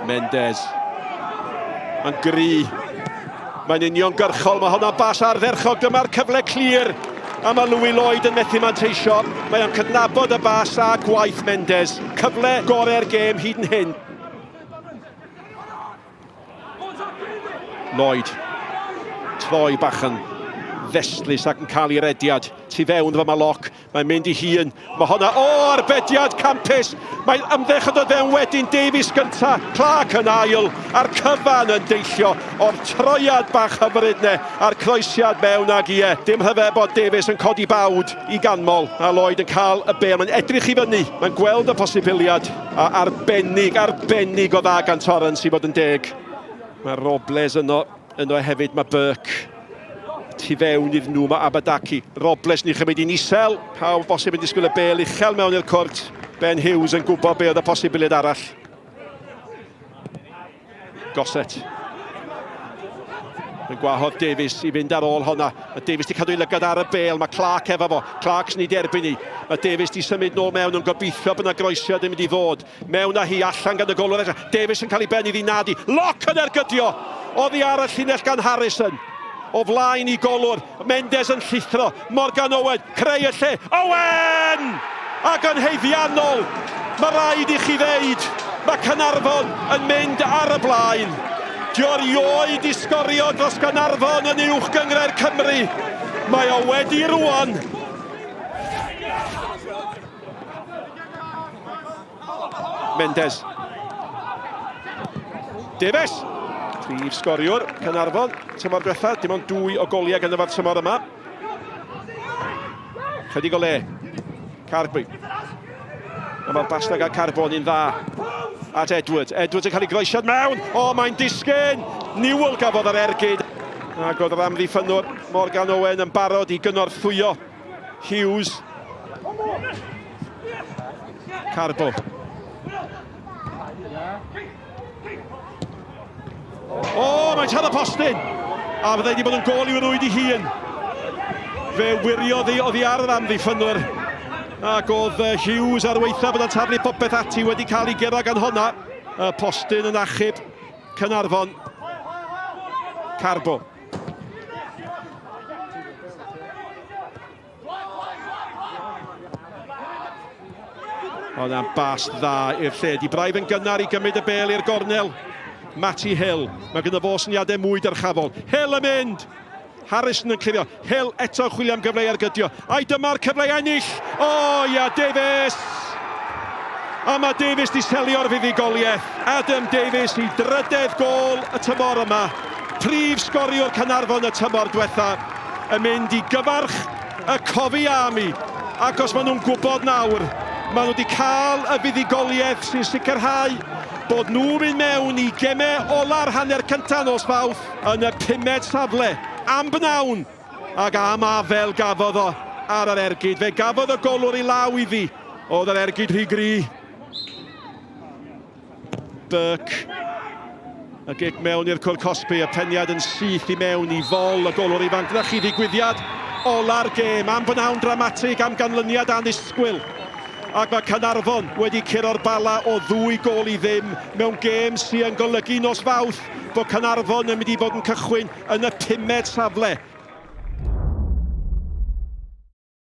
Mendes. Mae'n gry. Mae'n uniongyrchol, mae hwnna'n bas ardderchog, dyma'r cyfle clir. A mae Louis Lloyd yn methu manteisio. Mae o'n cydnabod y bas a gwaith Mendes. Cyfle gorau'r gêm hyd yn hyn. Lloyd. Troi bach yn festlus ac yn cael ei rediad. Tu fewn fy loc. Mae'n mynd I hun. Mae hwnna, arbediad campus. Mae'n ymddech yn dod fewn wedyn Davies gynta. Clark yn ail. A'r cyfan yn deillio o'r troiad bach hyfryd ne. A'r croesiad mewn ag ie. Dim hyfe bod Davies yn codi bawd I ganmol. A Lloyd yn cael y bel. Mae'n edrych I fyny. Mae'n gweld y posibiliad. A arbennig o dda gan Torrance I fod yn deg. Mae Robles yno hefyd. Mae Burke. Tu fewn iddyn nhw, mae Abadaki. Robles ni chymryd i'n isel. Pawb bosib yn disgwyl y bel uchel mewn i'r cwrt. Ben Hughes yn gwybod be oedd y posibiliad arall. Goset. Yn gwahodd Davies I fynd ar ôl honna. Mae Davies di cadw I lygad ar y bel. Mae Clark efo fo. Clark's ni derbyn I. Mae Davies di symud nôl mewn yn gobeithio bod yna groesiad yn mynd I ddod. Mewn â hi allan gan y golwr edrych. Davies yn cael ei benni ddinadu. Lock yn ergydio. Oddi ar y llinell gan Harrison. O flaen I golwr, Mendes yn llithro, Morgan Owen, creu y lle, Owen! Ac yn heiddiannol, mae rhaid I chi ddeud, mae Caernarfon yn mynd ar y blaen. Dio'r ioed I sgorio dros Caernarfon yn uwch gyngred Cymru. Mae o wedi rwan. Mendes. Davies. Prif sgoriwr, Caernarfon, tymor diwetha, dim ond 2 o goliau gan y fa'r tymor yma. Chydig o le. Carby. A mae'r basnag a Carbon i'n dda. At Edwards. Edwards yn cael ei groesiad mewn. Mae'n disgyn. Newell gafodd yr ergyd. Ac oedd yr amddiffynwr Morgan Owen yn barod I gynorthwyo Hughes. Carbo. Mae'n tad y postyn. A fydde wedi bod yn gol I wrwyd I hun. Fe wiriodd oddi ar yr amddiffynwr. Ac oedd Hughes ar weitha bod yn taflu popeth ati wedi cael ei gyrra gan honna. Y postyn yn achub Caernarfon. Carbo. Hwnna'n bas dda i'r lle. Di braidd yn gynnar I gymryd y bel i'r gornel. Matty Hill. Mae gyda fo syniadau mwy dyrchafol. Hill yn mynd. Harrison yn clirio. Hill eto chwilio am gyfle ergydio. Ai dyma'r cyfle ennill. Davies. A mae Davies di selio'r fuddugoliaeth. Adam Davies I drydedd gol y tymor yma. Prif sgoriwr Caernarfon y tymor diwetha. Yn mynd I gyfarch y Cofi Army. Ac os maen nhw'n gwybod nawr, maen nhw wedi cael y fuddugoliaeth sy'n sicrhau bod nhw'n mynd mewn I gemau ola'r hanner cyntaf nos Fawrth yn y 5 safle am bnawn ac am afel gafodd o ar yr ergyd. Fe gafodd y golwr I law iddi. Oedd yr ergyd rhy gry. Burke. Y gig mewn i'r Cwr Cosby. Y peniad yn syth I mewn I fol y golwr ifanc. Dyna chi ddigwyddiad ola'r gêm am bnawn dramatig am ganlyniad annisgwyl. Ac mae Caernarfon wedi curo'r bala o 2 gol I ddim mewn gêm sy'n golygu nos Fawrth bod Caernarfon yn mynd I fod yn cychwyn yn y 5 safle